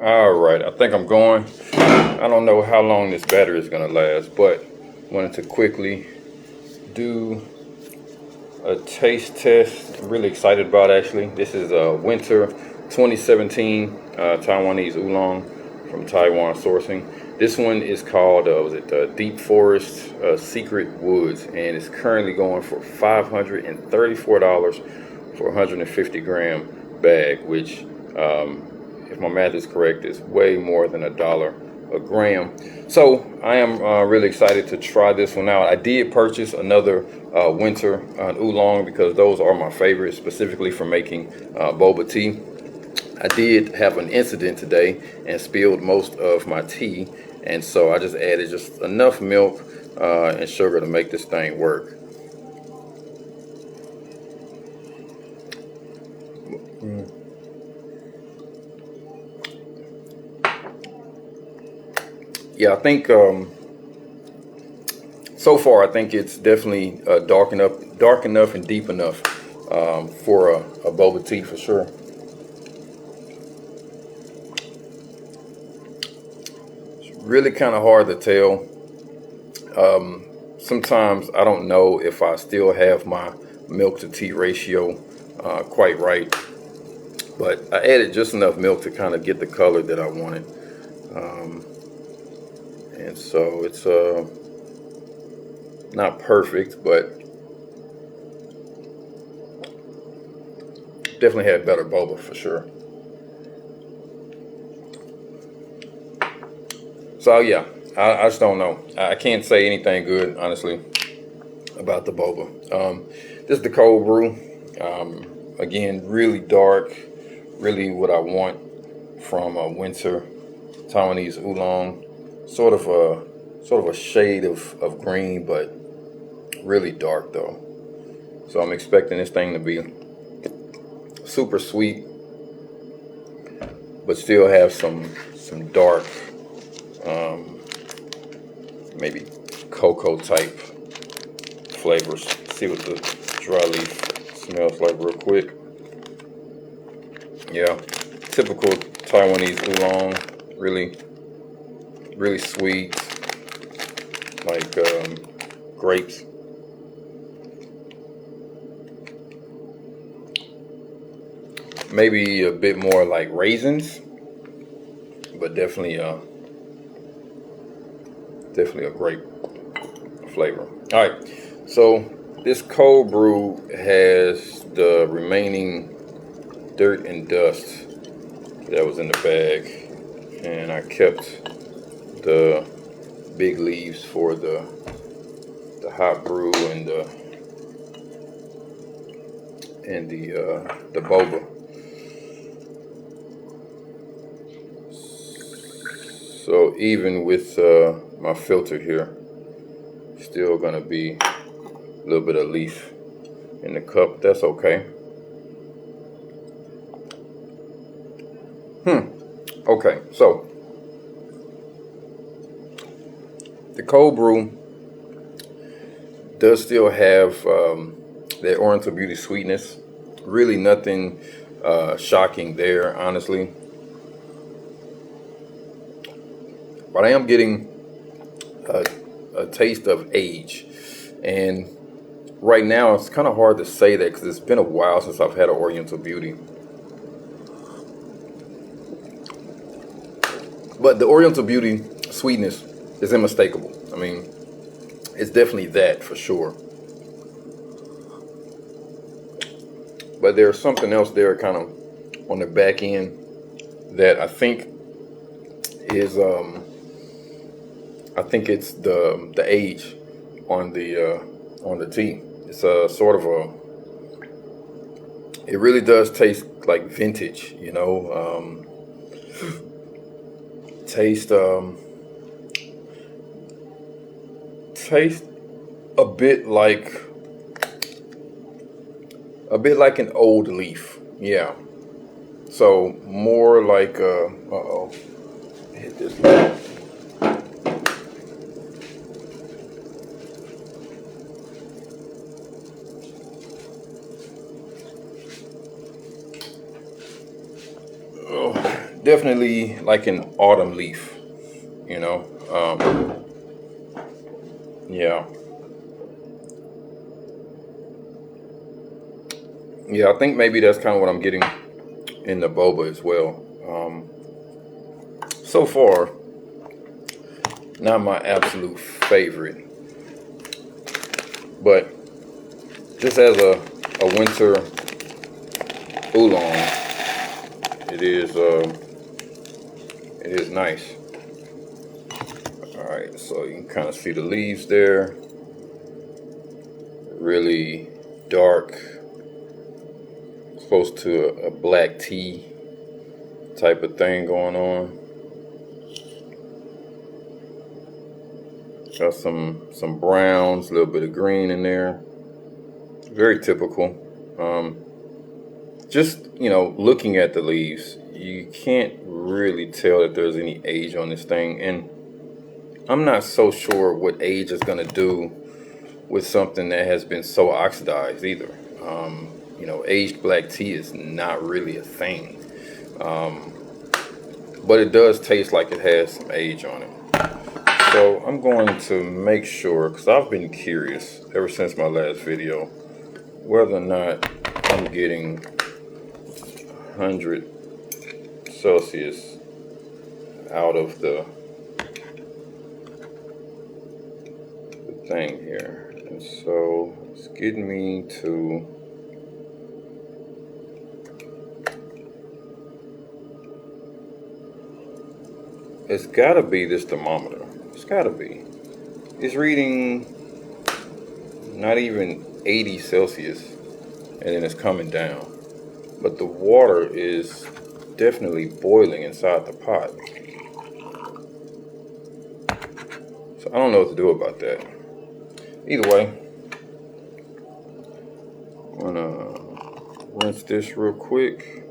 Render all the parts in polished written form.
All right, I think I'm going. I don't know how long this battery is gonna last, but wanted to quickly do a taste test. I'm really excited about actually. This is a winter 2017 Taiwanese oolong from Taiwan sourcing. This one is called was it Deep Forest Secret Woods, and it's currently going for $534 for a 150 gram bag, which if my math is correct, is way more than $1 a gram. So I am really excited to try this one out. I did purchase another winter oolong because those are my favorites, specifically for making boba tea. I did have an incident today and spilled most of my tea, and so I just added just enough milk and sugar to make this thing work. Yeah, I think so far I think it's definitely dark enough and deep enough for a boba tea for sure. It's really kind of hard to tell. Sometimes I don't know if I still have my milk to tea ratio quite right, but I added just enough milk to kind of get the color that I wanted. And so it's not perfect, but definitely had better boba for sure. So yeah, I just don't know. I can't say anything good, honestly, about the boba. This is the cold brew. Again, really dark, really what I want from a winter Taiwanese oolong. Sort of a shade of green, but really dark though. So I'm expecting this thing to be super sweet, but still have some dark, maybe cocoa type flavors. See what the dry leaf smells like real quick. Yeah, typical Taiwanese oolong, really sweet, like grapes. Maybe a bit more like raisins, but definitely a grape flavor. All right, so this cold brew has the remaining dirt and dust that was in the bag, and I kept the big leaves for the hot brew and the boba. So even with my filter here, still gonna be a little bit of leaf in the cup. That's okay. Okay, so the cold brew does still have that Oriental Beauty sweetness. Really nothing shocking there, honestly. But I am getting a taste of age. And right now it's kind of hard to say that because it's been a while since I've had an Oriental Beauty. But the Oriental Beauty sweetness is unmistakable. I mean, it's definitely that for sure. But there's something else there kind of on the back end that I think is I think it's the age on the tea. It's a sort of a, it really does taste like vintage, you know. Taste taste a bit like an old leaf. Yeah. So more like uh-oh. Hit this. definitely like an autumn leaf, you know. Yeah. Yeah, I think maybe that's kind of what I'm getting in the boba as well. So far, not my absolute favorite, but just as a winter oolong, it is nice. All right, so you can kind of see the leaves there, really dark, close to a black tea type of thing going on. Got some browns, a little bit of green in there. Very typical. Just, looking at the leaves, you can't really tell that there's any age on this thing. And I'm not so sure what age is going to do with something that has been so oxidized either. Aged black tea is not really a thing. But it does taste like it has some age on it. So I'm going to make sure, because I've been curious ever since my last video, whether or not I'm getting 100 Celsius out of the thing here. And so it's getting me to it's gotta be this thermometer. It's gotta be. It's reading not even 80 Celsius, and then it's coming down. But the water is definitely boiling inside the pot. So I don't know what to do about that. Either way, I'm gonna rinse this real quick.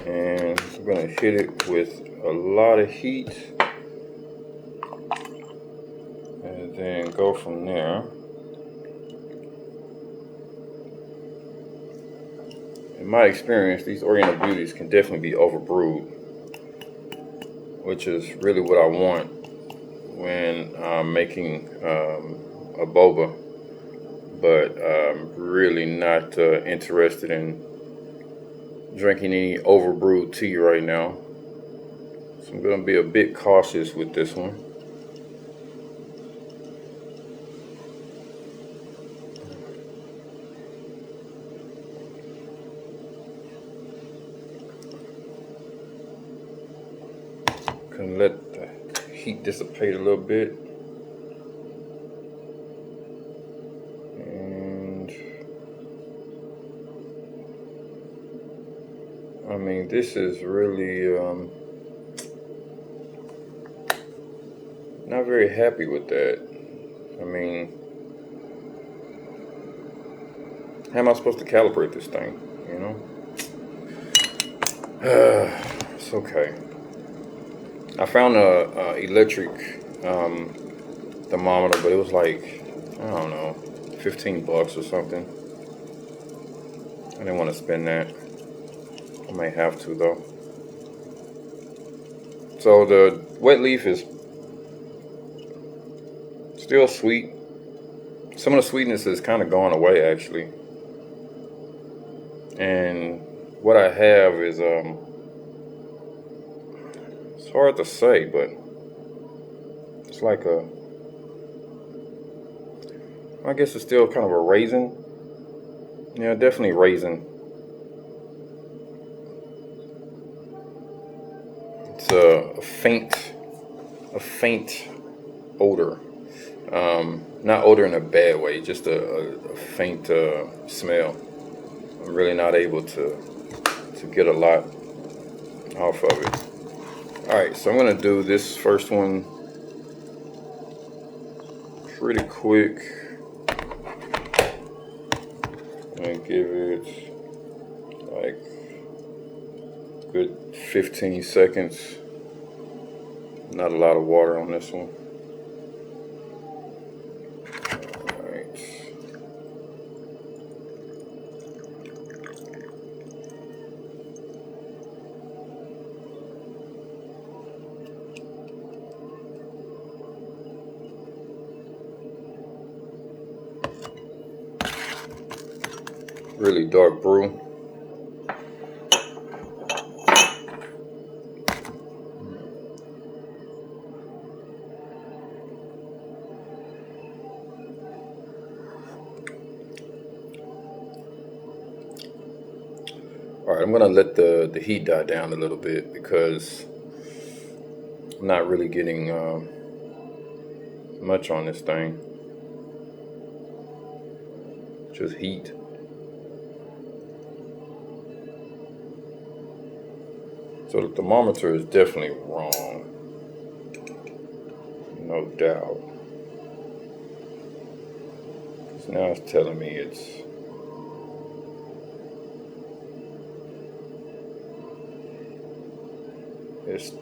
And I'm gonna hit it with a lot of heat. And then go from there. In my experience, these Oriental Beauties can definitely be overbrewed, which is really what I want when I'm making a boba, but I'm really not interested in drinking any overbrewed tea right now. So I'm going to be a bit cautious with this one. Can let the heat dissipate a little bit. And I mean, this is really not very happy with that. I mean, how am I supposed to calibrate this thing, It's okay. I found a electric thermometer, but it was like, I don't know, 15 bucks or something. I didn't want to spend that. I may have to though. So the wet leaf is still sweet. Some of the sweetness is kind of gone away actually. And what I have is it's hard to say, but it's like I guess it's still kind of a raisin. Yeah, definitely raisin. It's a faint odor. Not odor in a bad way, just a faint smell. I'm really not able to get a lot off of it. Alright, so I'm going to do this first one pretty quick. And give it like good 15 seconds. Not a lot of water on this one. Alright. really dark brew. All right, I'm gonna let the heat die down a little bit because I'm not really getting much on this thing. Just heat. So the thermometer is definitely wrong, no doubt. 'Cause now it's telling me it's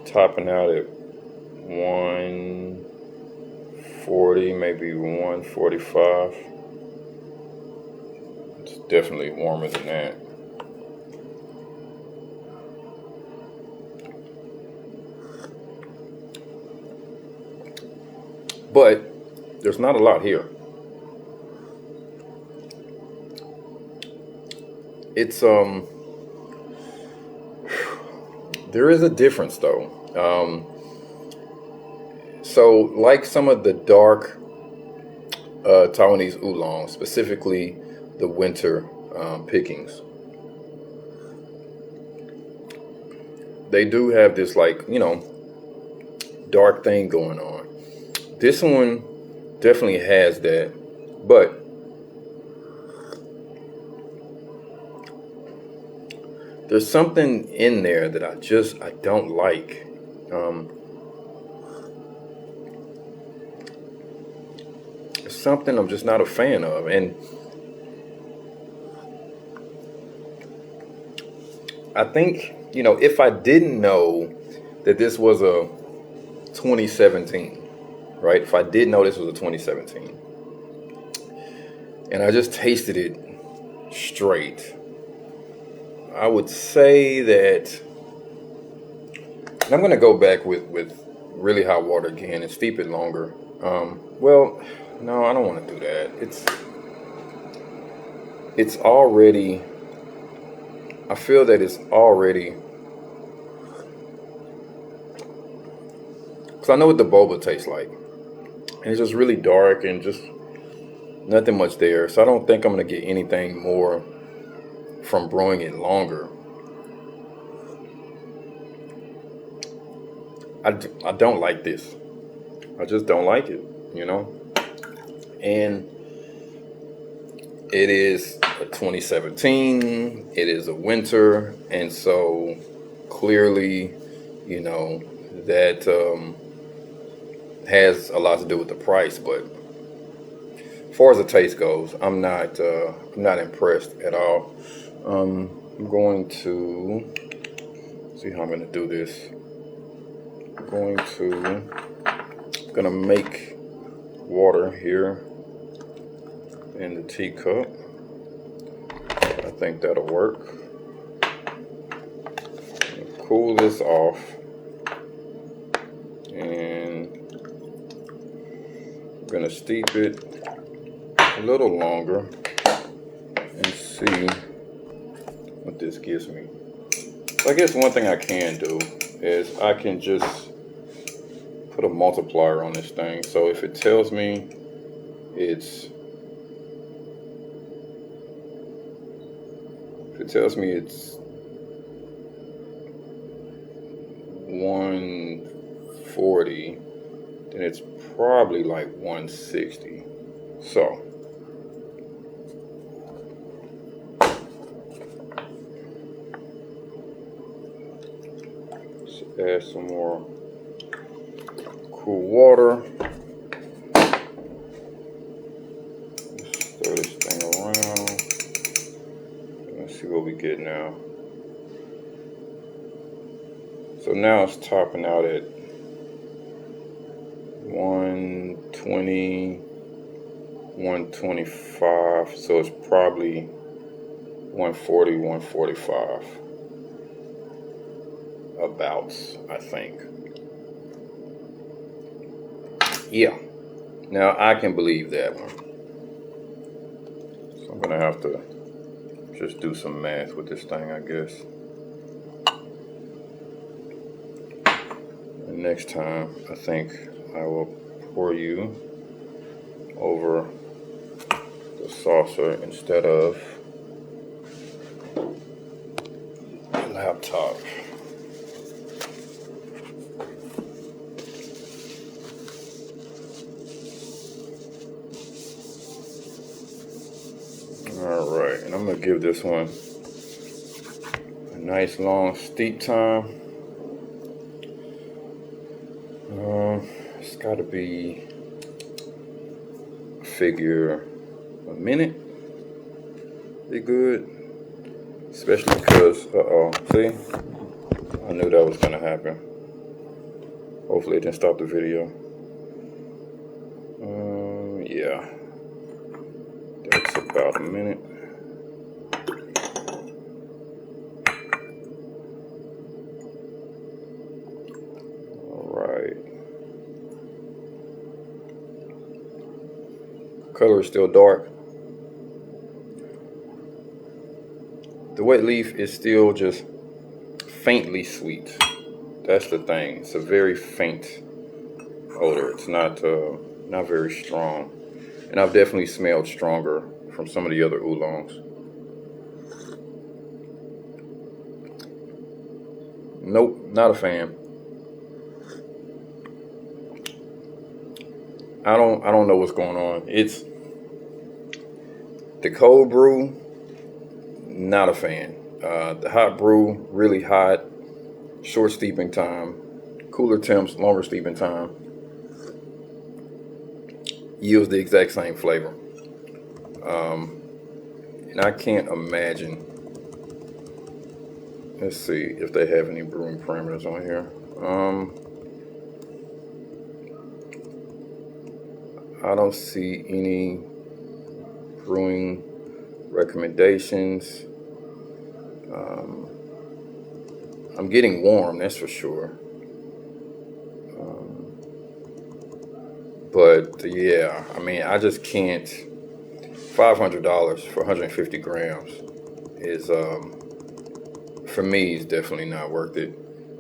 topping out at 140, maybe 145. It's definitely warmer than that. But there's not a lot here. It's there is a difference though. So like some of the dark Taiwanese oolong, specifically the winter pickings, they do have this, like, you know, dark thing going on. This one definitely has that, but there's something in there that I don't like. It's something I'm just not a fan of, and I think, you know, if I didn't know that this was a 2017, right? If I did know this was a 2017, and I just tasted it straight, I would say that, and I'm going to go back with really hot water again and steep it longer. Well, no, I don't want to do that. It's already, I feel that it's already, because I know what the boba tastes like. And it's just really dark and just nothing much there. So I don't think I'm going to get anything more from brewing it longer. I don't like this. I just don't like it, you know? And it is a 2017. It is a winter. And so clearly, you know, that has a lot to do with the price. But as far as the taste goes, I'm not impressed at all. I'm going to see how I'm going to do this. I'm gonna make water here in the teacup. I think that'll work. Cool this off, and I'm gonna steep it a little longer and see what this gives me. So I guess one thing I can do is I can just put a multiplier on this thing. So if it tells me it's 140, then it's probably like 160. So let's add some more cool water. Throw this thing around. Let's see what we get now. So now it's topping out at 120, 125. So it's probably 140, 145. Abouts, I think. Yeah. Now I can believe that one. So I'm gonna have to just do some math with this thing, I guess. And next time, I think I will pour you over the saucer instead of the laptop. All right, and I'm gonna give this one a nice long steep time. It's gotta be, figure, a minute. Be good, especially because, see, I knew that was gonna happen. Hopefully it didn't stop the video. Yeah, that's about a minute. All right. Color is still dark. The wet leaf is still just faintly sweet. That's the thing. It's a very faint odor. It's not very strong. And I've definitely smelled stronger from some of the other oolongs. Nope, not a fan. I don't know what's going on. It's the cold brew, not a fan. The hot brew, really hot, short steeping time, cooler temps, longer steeping time, yields the exact same flavor. And I can't imagine. Let's see if they have any brewing parameters on here. I don't see any brewing recommendations. I'm getting warm, that's for sure. But yeah, I mean, I just can't. $500 for 150 grams is, for me, is definitely not worth it.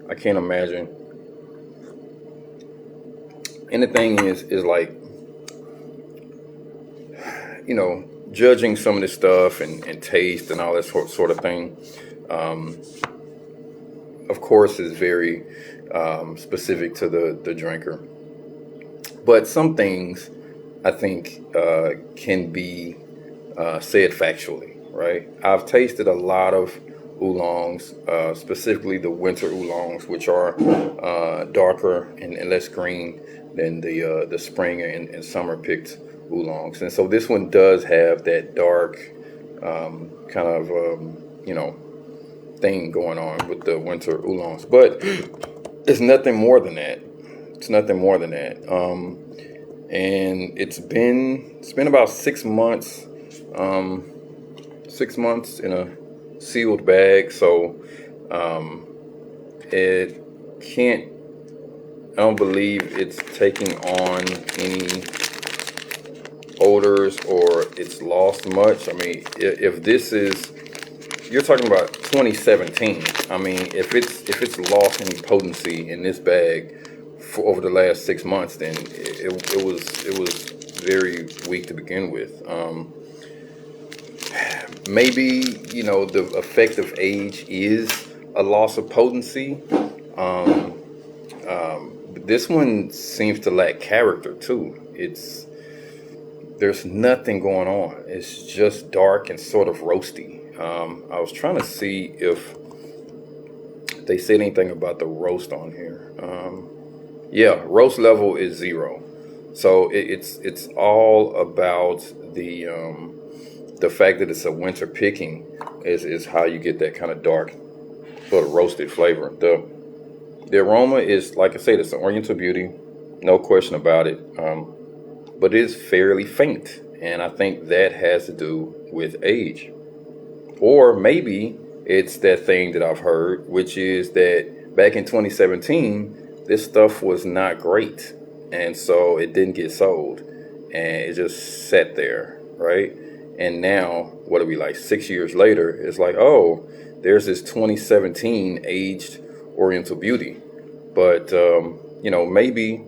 I can't imagine. And the thing is like, you know, judging some of this stuff and taste and all that sort of thing, of course, is very specific to the drinker. But some things, I think, can be said factually, right? I've tasted a lot of oolongs, specifically the winter oolongs, which are darker and less green than the spring and summer picked oolongs. And so this one does have that dark kind of, you know, thing going on with the winter oolongs. But it's nothing more than that. It's nothing more than that. And it's been about 6 months, 6 months in a sealed bag. So it can't, I don't believe it's taking on any odors or it's lost much. I mean, if this is, you're talking about 2017. I mean, if it's lost any potency in this bag for over the last 6 months, then it was very weak to begin with. Maybe, you know, the effect of age is a loss of potency. But this one seems to lack character too. There's nothing going on. It's just dark and sort of roasty. I was trying to see if they said anything about the roast on here. Yeah, roast level is 0. So it's all about the fact that it's a winter picking is how you get that kind of dark sort of roasted flavor. The aroma is, like I said, it's an Oriental beauty, no question about it. But it is fairly faint, and I think that has to do with age. Or maybe it's that thing that I've heard, which is that back in 2017, this stuff was not great, and so it didn't get sold, and it just sat there, right? And now, what are we, like 6 years later? It's like, oh, there's this 2017 aged Oriental Beauty. But, you know, maybe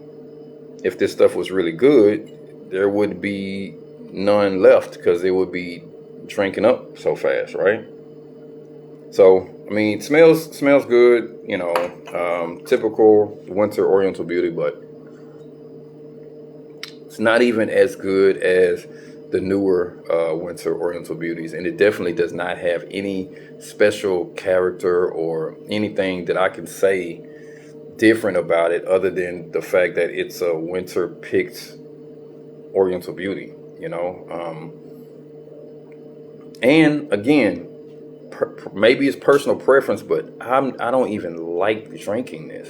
if this stuff was really good, there would be none left because they would be drinking up so fast, right? So, I mean, smells good, you know, typical winter Oriental Beauty, but it's not even as good as the newer winter Oriental Beauties, and it definitely does not have any special character or anything that I can say different about it other than the fact that it's a winter picked Oriental Beauty, you know. And again, maybe it's personal preference, but I don't even like drinking this.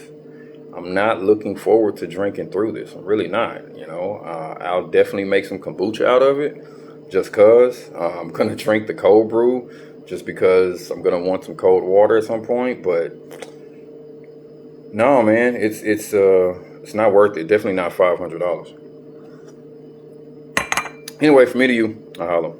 I'm not looking forward to drinking through this. I'm really not, you know. I'll definitely make some kombucha out of it just because. I'm going to drink the cold brew just because I'm going to want some cold water at some point. But no, man, it's not worth it. Definitely not $500. Anyway, from me to you, I holla.